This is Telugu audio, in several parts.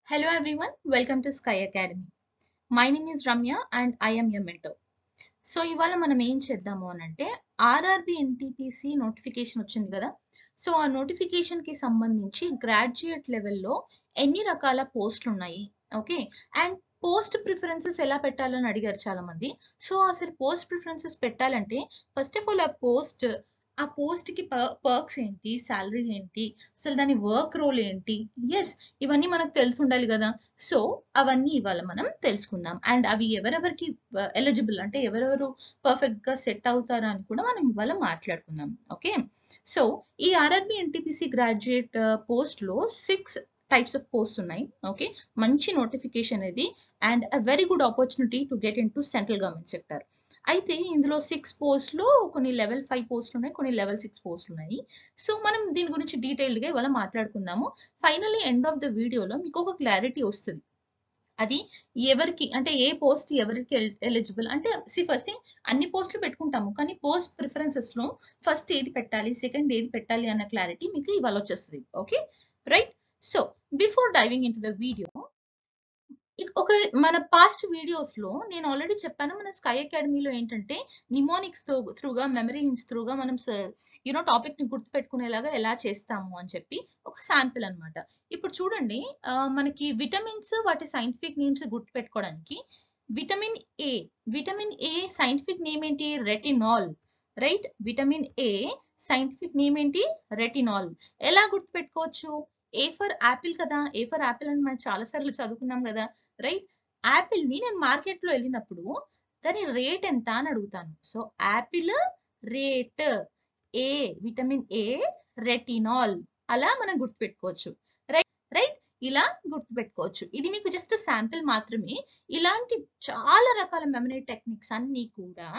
Hello everyone, welcome to Sky Academy. My name is Ramya and I am your mentor. So ఇవాళ మనం ఏం చేద్దాము అని అంటే ఆర్ఆర్బి ఎన్టీపీసీ నోటిఫికేషన్ వచ్చింది కదా. సో ఆ నోటిఫికేషన్ కి సంబంధించి గ్రాడ్యుయేట్ లెవెల్లో ఎన్ని రకాల పోస్టులు ఉన్నాయి, ఓకే, అండ్ పోస్ట్ ప్రిఫరెన్సెస్ ఎలా పెట్టాలని అడిగారు చాలా మంది. సో అసలు పోస్ట్ ప్రిఫరెన్సెస్ పెట్టాలంటే ఫస్ట్ ఆఫ్ ఆల్ ఆ పోస్ట్ కి పర్క్స్ ఏంటి, శాలరీ ఏంటి, అసలు దాని వర్క్ రోల్ ఏంటి, ఎస్ ఇవన్నీ మనకు తెలిసి ఉండాలి కదా. సో అవన్నీ ఇవాళ మనం తెలుసుకుందాం అండ్ అవి ఎవరెవరికి ఎలిజిబుల్ అంటే ఎవరెవరు పర్ఫెక్ట్ గా సెట్ అవుతారా అని కూడా మనం ఇవాళ మాట్లాడుకుందాం. ఓకే, సో ఈ ఆర్ఆర్బి ఎన్టీపీసీ గ్రాడ్యుయేట్ పోస్ట్ లో 6 టైప్స్ ఆఫ్ పోస్ట్ ఉన్నాయి. ఓకే, మంచి నోటిఫికేషన్ ఇది and a very good opportunity to get in to central government sector. అయితే ఇందులో 6 పోస్టులు, కొన్ని లెవెల్ 5 పోస్టులు ఉన్నాయి, కొన్ని లెవెల్ 6 పోస్టులు ఉన్నాయి. సో మనం దీని గురించి డీటెయిల్డ్ గా ఇవాళ మాట్లాడుకుందాము. ఫైనల్లీ ఎండ్ ఆఫ్ ద వీడియోలో మీకు ఒక క్లారిటీ వస్తుంది. అది ఎవరికి అంటే ఏ పోస్ట్ ఎవరికి ఎలిజిబుల్ అంటే ఫస్ట్ థింగ్ అన్ని పోస్టులు పెట్టుకుంటాము, కానీ పోస్ట్ ప్రిఫరెన్సెస్ లో ఫస్ట్ ఏది పెట్టాలి, సెకండ్ ఏది పెట్టాలి అన్న క్లారిటీ మీకు ఇవాళ వచ్చేస్తుంది. Okay right. So before diving in to the video, ఒక మన పాస్ట్ వీడియోస్ లో నేను ఆల్రెడీ చెప్పాను, మన స్కై అకాడమీలో ఏంటంటే నిమోనిక్స్ త్రూగా, మెమరీ హింట్స్ త్రూగా మనం టాపిక్ ని గుర్తుపెట్టుకునేలాగా ఎలా చేస్తాము అని చెప్పి ఒక శాంపిల్ అన్నమాట. ఇప్పుడు చూడండి, మనకి విటమిన్స్ వాటి సైంటిఫిక్ నేమ్స్ గుర్తుపెట్టుకోవడానికి విటమిన్ ఏ సైంటిఫిక్ నేమ్ ఏంటి, retinol. Right, vitamin A scientific name ఏంటి, రెటినాల్. ఎలా గుర్తుపెట్టుకోవచ్చు? ఏ ఫర్ యాపిల్ కదా, ఏ ఫర్ యాపిల్ అని మనం చాలా సార్లు చదువుకున్నాం కదా. రైట్, యాపిల్ ని నేను మార్కెట్ లో వెళ్ళినప్పుడు దాని రేట్ ఎంత అని అడుగుతాను. So Apple rate, A vitamin A retinol, అలా మనం గుర్తుపెట్టుకోవచ్చు. రైట్, ఇలా గుర్తుపెట్టుకోవచ్చు. ఇది మీకు జస్ట్ శాంపిల్ మాత్రమే. ఇలాంటి చాలా రకాల మెమరీ టెక్నిక్స్ అన్ని కూడా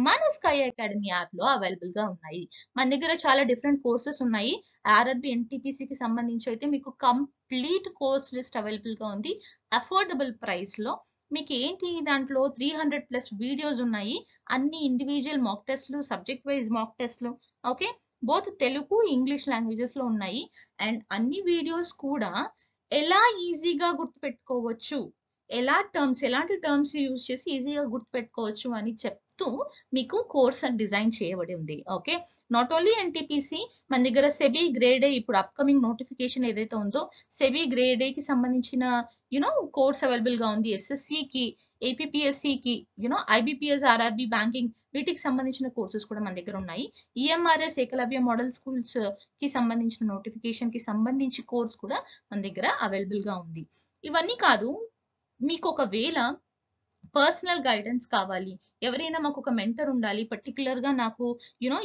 మన స్కై అకాడమీ యాప్ లో అవైలబుల్ గా ఉన్నాయి. మన దగ్గర చాలా డిఫరెంట్ కోర్సెస్ ఉన్నాయి. ఆర్ఆర్బి ఎన్టీపీసీకి సంబంధించి అయితే మీకు కంప్లీట్ కోర్స్ లిస్ట్ అవైలబుల్ గా ఉంది, అఫోర్డబుల్ ప్రైస్ లో. మీకు ఏంటి దాంట్లో 300+ వీడియోస్ ఉన్నాయి, అన్ని ఇండివిజువల్ మాక్ టెస్ట్లు, సబ్జెక్ట్ వైజ్ మాక్ టెస్ట్లు. Okay, both Telugu English languages లో ఉన్నాయి. అండ్ అన్ని వీడియోస్ కూడా ఎలా ఈజీగా గుర్తుపెట్టుకోవచ్చు, ఎలాంటి టర్మ్స్ యూజ్ చేసి ఈజీగా గుర్తుపెట్టుకోవచ్చు అని చెప్తూ మీకు కోర్స్ అని డిజైన్ చేయబడి ఉంది. ఓకే, నాట్ ఓన్లీ ఎన్టీపీసీ, మన దగ్గర సెబీ గ్రేడ్ ఏ, ఇప్పుడు అప్కమింగ్ నోటిఫికేషన్ ఏదైతే ఉందో సెబీ గ్రేడ్ ఏ కి సంబంధించిన కోర్స్ అవైలబుల్ గా ఉంది. ఎస్ఎస్సికి, ఏపీపీఎస్సికి, ఐబీపీఎస్, ఆర్ఆర్బి, బ్యాంకింగ్, వీటికి సంబంధించిన కోర్సెస్ కూడా మన దగ్గర ఉన్నాయి. ఈఎంఆర్ఎస్, ఏకలవ్య మోడల్ స్కూల్స్ కి సంబంధించిన నోటిఫికేషన్ కి సంబంధించి కోర్స్ కూడా మన దగ్గర అవైలబుల్ గా ఉంది. ఇవన్నీ కాదు, మీకు ఒకవేళ పర్సనల్ గైడెన్స్ కావాలి, ఎవరైనా మాకు ఒక మెంటర్ ఉండాలి, పర్టికులర్ గా నాకు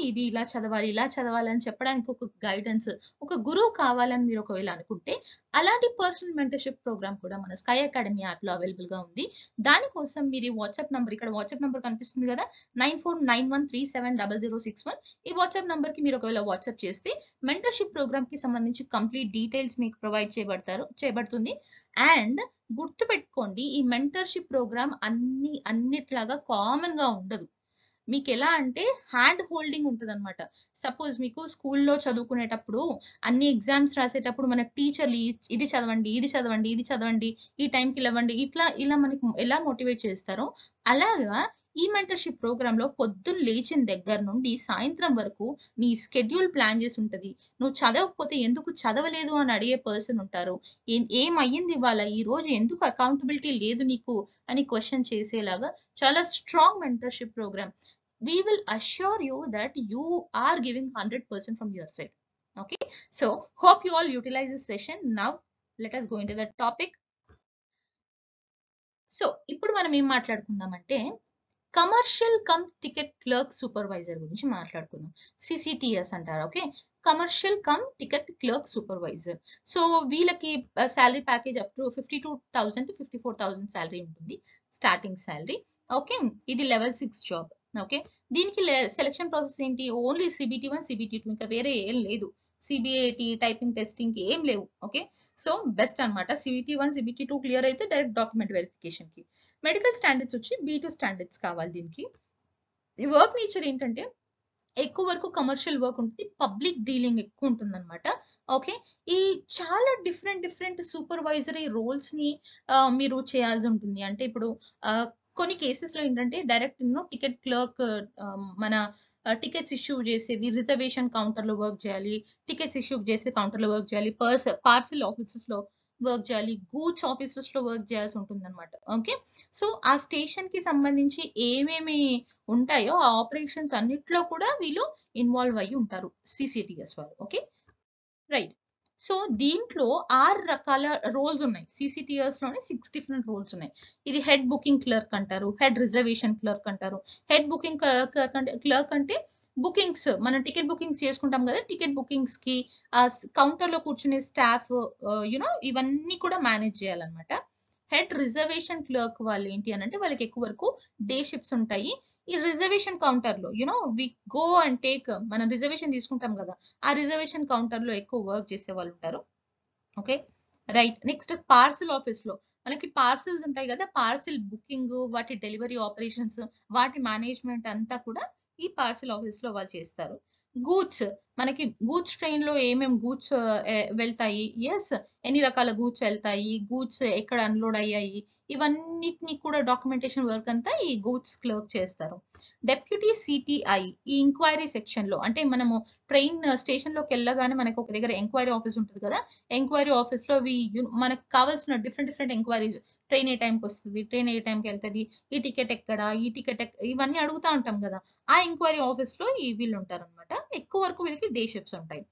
ఇది ఇలా చదవాలి అని చెప్పడానికి ఒక గైడెన్స్, ఒక గురువు కావాలని మీరు ఒకవేళ అనుకుంటే, అలాంటి పర్సనల్ మెంటర్షిప్ ప్రోగ్రామ్ కూడా మన స్కై అకాడమీ యాప్ లో అవైలబుల్ గా ఉంది. దానికోసం మీరు వాట్సాప్ నంబర్, ఇక్కడ వాట్సాప్ నంబర్ కనిపిస్తుంది కదా, 9491370061. ఈ వాట్సాప్ నంబర్ కి మీరు ఒకవేళ వాట్సాప్ చేస్తే మెంటర్షిప్ ప్రోగ్రామ్ కి సంబంధించి కంప్లీట్ డీటెయిల్స్ మీకు ప్రొవైడ్ చేయబడుతుంది. అండ్ గుర్తుపెట్టుకోండి, ఈ మెంటర్షిప్ ప్రోగ్రామ్ అన్నిట్లాగా కామన్ గా ఉండదు. మీకు ఎలా అంటే హ్యాండ్ హోల్డింగ్ ఉంటుంది అనమాట. సపోజ్ మీకు స్కూల్లో చదువుకునేటప్పుడు, అన్ని ఎగ్జామ్స్ రాసేటప్పుడు మన టీచర్లు ఇది చదవండి, ఇది చదవండి, ఇది చదవండి, ఈ టైంకి లేవండి, ఇలా మనకి ఎలా మోటివేట్ చేస్తారో, అలాగా ఈ మెంటర్షిప్ ప్రోగ్రామ్ లో పొద్దున్న లేచిన దగ్గర నుండి సాయంత్రం వరకు నీ స్కెడ్యూల్ ప్లాన్ చేసి ఉంటది. నువ్వు చదవకపోతే ఎందుకు చదవలేదు అని అడిగే పర్సన్ ఉంటారు. ఏమయ్యింది ఇవాళ, ఈ రోజు ఎందుకు అకౌంటబిలిటీ లేదు నీకు అని క్వశ్చన్ చేసేలాగా చాలా strong mentorship program. We will assure you that you are giving 100% from your side. Okay, so hope you all utilize this session. Now let us go into the topic. So ఇప్పుడు మనం ఏం మాట్లాడుకుందామంటే commercial cum ticket clerk supervisor గురించి మాట్లాడుకుందాం. సిసిటిఎస్ అంటారు. Okay, commercial cum ticket clerk supervisor. So వీళ్ళకి salary package up to 52,000 to 54,000 salary ఉంటుంది, స్టార్టింగ్ శాలరీ. ఓకే, ఇది లెవెల్ 6 జాబ్. ఓకే, దీనికి సెలక్షన్ ప్రాసెస్ ఏంటి, ఓన్లీ CBT1, CBT2, ఇంకా వేరే ఏం లేదు. CBAT, టైపింగ్, టెస్టింగ్ ఏం లేవు. ఓకే, సో బెస్ట్ అనమాట. CBT1, CBT2 క్లియర్ అయితే డైరెక్ట్ డాక్యుమెంట్ వెరిఫికేషన్ కి. మెడికల్ స్టాండర్డ్స్ వచ్చి B2 స్టాండర్డ్స్ కావాలి దీనికి. ఈ వర్క్ నేచర్ ఏంటంటే ఎక్కువ వరకు కమర్షియల్ వర్క్ ఉంటుంది. పబ్లిక్ డీలింగ్ ఎక్కువ ఉంటుందన్నమాట. ఓకే. ఈ చాలా డిఫరెంట్ సూపర్వైజరీ రోల్స్‌ని మీరు చేయాల్సి ఉంటుంది. అంటే ఇప్పుడు ఆహ్, కొన్ని కేసెస్‌లో ఏంటంటే డైరెక్ట్ టికెట్ క్లర్క్ మన టికెట్స్ ఇష్యూ చేసేది, రిజర్వేషన్ కౌంటర్‌లో వర్క్ చేయాలి. టికెట్స్ ఇష్యూ చేసే కౌంటర్‌లో వర్క్ చేయాలి. పార్సెల్ ఆఫీసెస్‌లో వర్క్ చేయాలి. గూడ్స్ ఆఫీసెస్‌లో వర్క్ చేయాల్సి ఉంటుందన్నమాట. ఓకే. సో, ఆ స్టేషన్‌కి సంబంధించి ఏమేమి ఉంటాయో ఆ ఆపరేషన్స్ అన్నిట్లో కూడా వీళ్ళు ఇన్వాల్వ్ అయ్యి ఉంటారు. సీసీటీఎస్ వాళ్ళు. ఓకే. రైట్. సో, దీంట్లో 6 రకాల రోల్స్ ఉన్నాయి. సీసీటీఎస్‌లోనే 6 డిఫరెంట్ రోల్స్ ఉన్నాయి. ఇది హెడ్ బుకింగ్ క్లర్క్ అంటారు. హెడ్ రిజర్వేషన్ క్లర్క్ అంటారు. హెడ్ బుకింగ్ క్లర్క్ అంటే బుకింగ్స్ మనం టికెట్ బుకింగ్స్ చేసుకుంటాం కదా! టికెట్ బుకింగ్స్‌కి కౌంటర్‌లో కూర్చునే స్టాఫ్ ఇవన్నీ కూడా మేనేజ్ చేయాలన్నమాట. హెడ్ రిజర్వేషన్ క్లర్క్ వాళ్ళు ఏంటి అనంటే వాళ్ళకి ఎక్కువ వరకు డే షిఫ్ట్స్ ఉంటాయి. ఈ రిజర్వేషన్ కౌంటర్‌లో వి గో అండ్ టేక్ మనం రిజర్వేషన్ తీసుకుంటాం కదా! ఆ రిజర్వేషన్ కౌంటర్‌లో ఎక్కువ వర్క్ చేసేవాళ్ళుంటారు. ఓకే. రైట్. నెక్స్ట్ పార్సెల్ ఆఫీస్‌లో మనకి పార్సెల్స్ ఉంటాయి గదా! పార్సెల్ బుకింగు, వాటి డెలివరీ ఆపరేషన్స్, వాటి మేనేజ్‌మెంట్ అంతా కూడా ఈ పార్సెల్ ఆఫీస్‌లో వాళ్ళు చేస్తారు. గూడ్స్ మనకి గూడ్స్ ట్రైన్‌లో ఏమేం గూడ్స్ వెళ్తాయి. యెస్. ఎన్ని రకాల గూడ్స్ ఎళ్తాయి. గూడ్స్ ఎక్కడ అన్‌లోడ్ అయ్యాయి. ఇవన్నిటిని కూడా డాక్యుమెంటేషన్ వర్క్ అంతా ఈ గూడ్స్ క్లర్క్ చేస్తారు. డెప్యూటీ సీటీఐ ఈ ఎంక్వైరీ సెక్షన్‌లో అంటే మనము ట్రైన్ స్టేషన్‌లోకెళ్ళగానే మనకు ఒక దగ్గర ఎంక్వైరీ ఆఫీస్ ఉంటది కదా! ఎంక్వైరీ ఆఫీస్‌లో మనకు కావాల్సిన డిఫరెంట్ ఎంక్వైరీస్. ట్రైన్ ఏ టైంకొస్తది? ట్రైన్ ఏ టైంకెళ్తది? ఈ టికెట్ ఎక్కడ? ఈ టికెట్ ఇవన్నీ అడుగుతా ఉంటాం గదా! ఆ ఎంక్వైరీ ఆఫీస్‌లో వీళ్ళుంటారనమాట. ఎక్కువ వరకు వీళ్ళకి డే షిఫ్ట్స్ ఉంటాయి.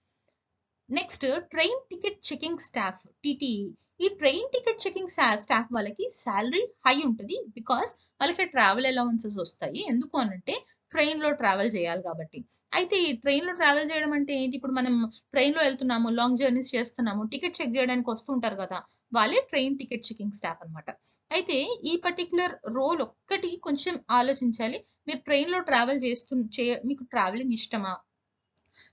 Next train ticket checking staff TTE. ఈ ట్రైన్ టికెట్ చెకింగ్ స్టాఫ్ వాళ్ళకి సాలరీ హై ఉంటది. బికాజ్ వాళ్ళకి ట్రావెల్ అలవెన్సెస్ వస్తాయి. ఎందుకు అనంటే ట్రైన్‌లో ట్రావెల్ చేయాలి కాబట్టి. అయితే ఈ ట్రైన్‌లో ట్రావెల్ చేయడం అంటే ఏంటి? ఇప్పుడు మనం ట్రైన్‌లో ఎళ్తున్నాము, లాంగ్ జర్నీస్ చేస్తున్నాము. టికెట్ చెక్ చేయడానికి వస్తుంటారు కదా! వాళ్ళే ట్రైన్ టికెట్ చెకింగ్ స్టాఫ్ అన్నమాట. అయితే ఈ పర్టిక్యులర్ రోల్ ఒక్కటి కొంచెం ఆలోచించాలి. మీరు ట్రైన్‌లో ట్రావెల్ మీకు ట్రావెలింగ్ ఇష్టమా?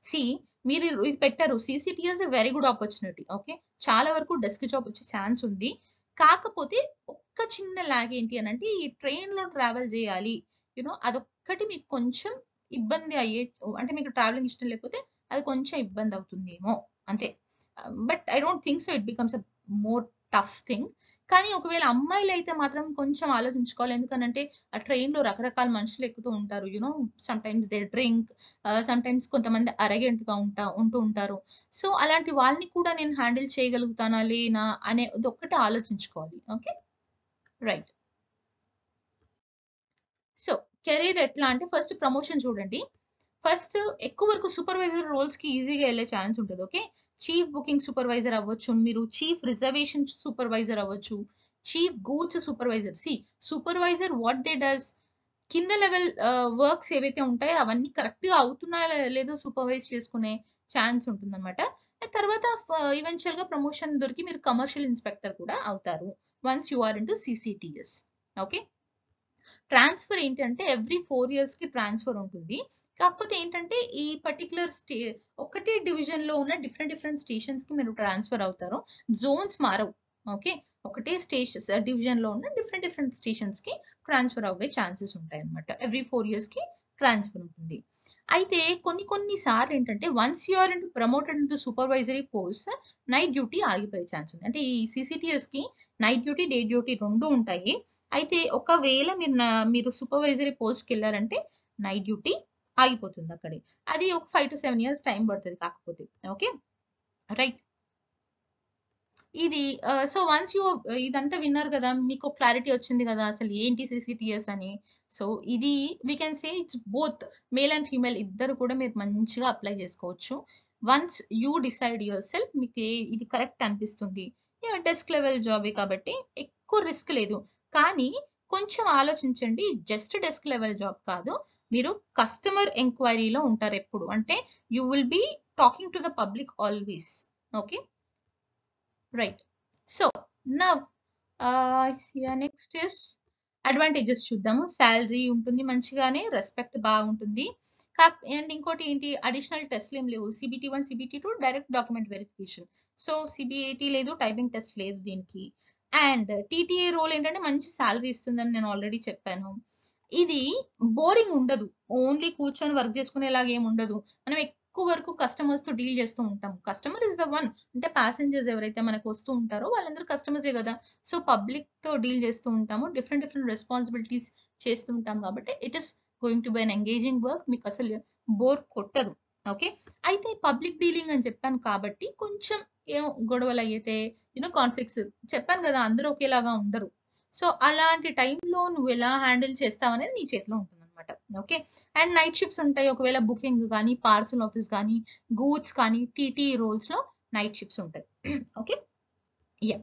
సీ మీరు ఇది పెట్టారు. CCTS very good opportunity. Okay. చాలా వరకు డెస్క్ జాబ్ వచ్చే ఛాన్స్ ఉంది. కాకపోతే ఒక్క చిన్న లాగ్ ఏంటి అనంటే ఈ ట్రైన్‌లో ట్రావెల్ చేయాలి. అదొక్కటి మీకు కొంచెం ఇబ్బంది అయ్యే అంటే మీకు ట్రావెలింగ్ ఇష్టం లేకపోతే అది కొంచెం ఇబ్బంది అవుతుందేమో అంతే. But I don't think so it becomes a more tough thing. కానీ ఒకవేళ అమ్మాయిలైతే మాత్రం కొంచెం ఆలోచించుకోవాలి. ఎందుకనంటే ఆ ట్రైన్‌లో రకరకాల మనుషులు ఎక్కుతూ ఉంటారు. సమ్‌టైమ్స్ దే డ్రింక్ సమ్‌టైమ్స్ కొంతమంది అరగెంట్‌గా ఉంటూ ఉంటారు. సో, అలాంటి వాళ్ళని కూడా నేను హ్యాండిల్ చేయగలుగుతానా? లేనా? అనేదొక్కటి ఆలోచించుకోవాలి. ఓకే. రైట్. సో, కెరీర్ ఎట్లా అంటే ఫస్ట్ ప్రమోషన్ చూడండి. ఫస్ట్ ఎక్కువ వరకు సూపర్వైజర్ రోల్స్‌కి ఈజీగా ఎళ్ళే ఛాన్స్ ఉంటది. ఓకే. చీఫ్ బుకింగ్ సూపర్వైజర్ అవ్వచ్చు. మీరు చీఫ్ రిజర్వేషన్ సూపర్వైజర్ అవ్వచ్చు. Chief goods supervisor. Supervisor what they does కింద లెవెల్ వర్క్స్ ఏవైతే ఉంటాయో అవన్నీ కరెక్ట్‌గా అవుతున్నాయో లేదో సూపర్వైజ్ చేసుకునే ఛాన్స్ ఉంటుందన్నమాట. తర్వాత ఈవెంచువల్‌గా ప్రమోషన్ దొరికి మీరు కమర్షియల్ ఇన్స్‌పెక్టర్ కూడా అవుతారు. Once you are into CCTS. Okay. Transfer ఏంటంటే ఎవ్రీ 4 ఇయర్స్‌కి ట్రాన్స్‌ఫర్ ఉంటుంది. కాకపోతే ఏంటంటే ఈ పర్టిక్యులర్ ఒకటే డివిజన్‌లో ఉన్న డిఫరెంట్ స్టేషన్స్‌కి మీరు ట్రాన్స్‌ఫర్ అవుతారు. జోన్స్ మారవు. ఓకే. ఒకటే డివిజన్‌లో ఉన్న డిఫరెంట్ స్టేషన్స్‌కి ట్రాన్స్‌ఫర్ అవ్వే ఛాన్సెస్ ఉంటాయన్నమాట. ఎవ్రీ 4 ఇయర్స్‌కి ట్రాన్స్‌ఫర్ ఉంటుంది. అయితే కొన్ని సార్లు ఏంటంటే once you are promoted into supervisory post night duty ఆగిపోయే ఛాన్స్ ఉంది. అంటే ఈ సీసీటీఎస్‌కి నైట్ డ్యూటీ, డే డ్యూటీ 2 ఉంటాయి. అయితే ఒకవేళ మీరు సూపర్వైజరీ పోస్ట్‌కెళ్లారంటే నైట్ డ్యూటీ ఆగిపోతుందక్కడే. అది ఒక 5-7 ఇయర్స్ టైం పడతది కాకపోతే. ఓకే. రైట్. ఇది సో వన్స్ ఇదంతా విన్నారు గదా! మీకు క్లారిటీ వచ్చింది గదా! అసలు ఏంటి సీసీటీఎస్ అని. సో ఇది we can say it's both male and female ఇద్దరు కూడా మీరు మంచిగా అప్లై చేసుకోవచ్చు. వన్స్ యూ డిసైడ్ యువర్‌సెల్ఫ్ ఇది కరెక్ట్ అనిపిస్తుంది. డెస్క్ లెవెల్ జాబే కాబట్టి ఎక్కువ రిస్క్ లేదు. కానీ కొంచెం ఆలోచించండి. జస్ట్ డెస్క్ లెవెల్ జాబ్ కాదు. మీరు కస్టమర్ ఎంక్వైరీలో ఉంటారెప్పుడు. అంటే you will be talking to the public always. Okay. Right. So, now next is advantages చూద్దాము. సాలరీ ఉంటుంది మంచిగానే, రెస్పెక్ట్ బాగుంటుంది. అండ్ ఇంకోటి ఏంటి అడిషనల్ టెస్ట్‌లు ఏం లేవు. CBT 1, CBT 2 direct document verification. So, CBAT లేదు, టైపింగ్ టెస్ట్ లేదు దీనికి. అండ్ టీటీఏ రోల్ ఏంటంటే మంచి సాలరీ ఇస్తుందని నేను ఆల్రెడీ చెప్పాను. ఇది బోరింగ్ ఉండదు. ఓన్లీ కూర్చొని వర్క్ చేసుకునేలాగా ఏమి ఉండదు. మనం ఎక్కువ వరకు కస్టమర్స్ తో డీల్ చేస్తూ ఉంటాం. కస్టమర్ ఇస్ ద వన్, అంటే ప్యాసింజర్స్ ఎవరైతే మనకు వస్తూ ఉంటారో వాళ్ళందరూ కస్టమర్సే కదా. సో పబ్లిక్ తో డీల్ చేస్తూ ఉంటాము. డిఫరెంట్ డిఫరెంట్ రెస్పాన్సిబిలిటీస్ చేస్తూ ఉంటాం కాబట్టి it is going to be an engaging work. మీకు అసలు బోర్ కొట్టదు. ఓకే. అయితే పబ్లిక్ డీలింగ్ అని చెప్పాను కాబట్టి కొంచెం ఏం గొడవలు అయితే కాన్ఫ్లిక్ట్స్ చెప్పాను కదా, అందరూ ఒకేలాగా ఉండరు. సో అలాంటి టైంలో నువ్వు ఎలా హ్యాండిల్ చేస్తావు అనేది నీ చేతిలో ఉంటుంది అనమాట. ఓకే. అండ్ నైట్ షిఫ్ట్స్ ఉంటాయి. ఒకవేళ బుకింగ్ కానీ, పార్సల్ ఆఫీస్ కానీ, గూడ్స్ కానీ, టీటీ రోల్స్ లో నైట్ షిఫ్ట్స్ ఉంటాయి. ఓకే. యా.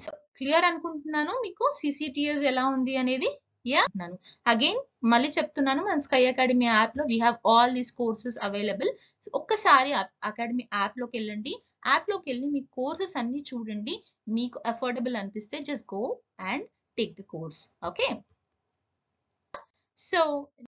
సో క్లియర్ అనుకుంటున్నాను మీకు సిసిటిఎస్ ఎలా ఉంది అనేది. యా అన్నాను. అగైన్ మళ్ళీ చెప్తున్నాను, మన స్కై అకాడమీ యాప్ లో we have all these courses available. ఒక్కసారి అకాడమీ యాప్ లోకి వెళ్ళండి. యాప్ లోకి వెళ్ళి మీ కోర్సెస్ అన్ని చూడండి. మీకు అఫోర్డబుల్ అనిపిస్తే just go and take the course. Okay. So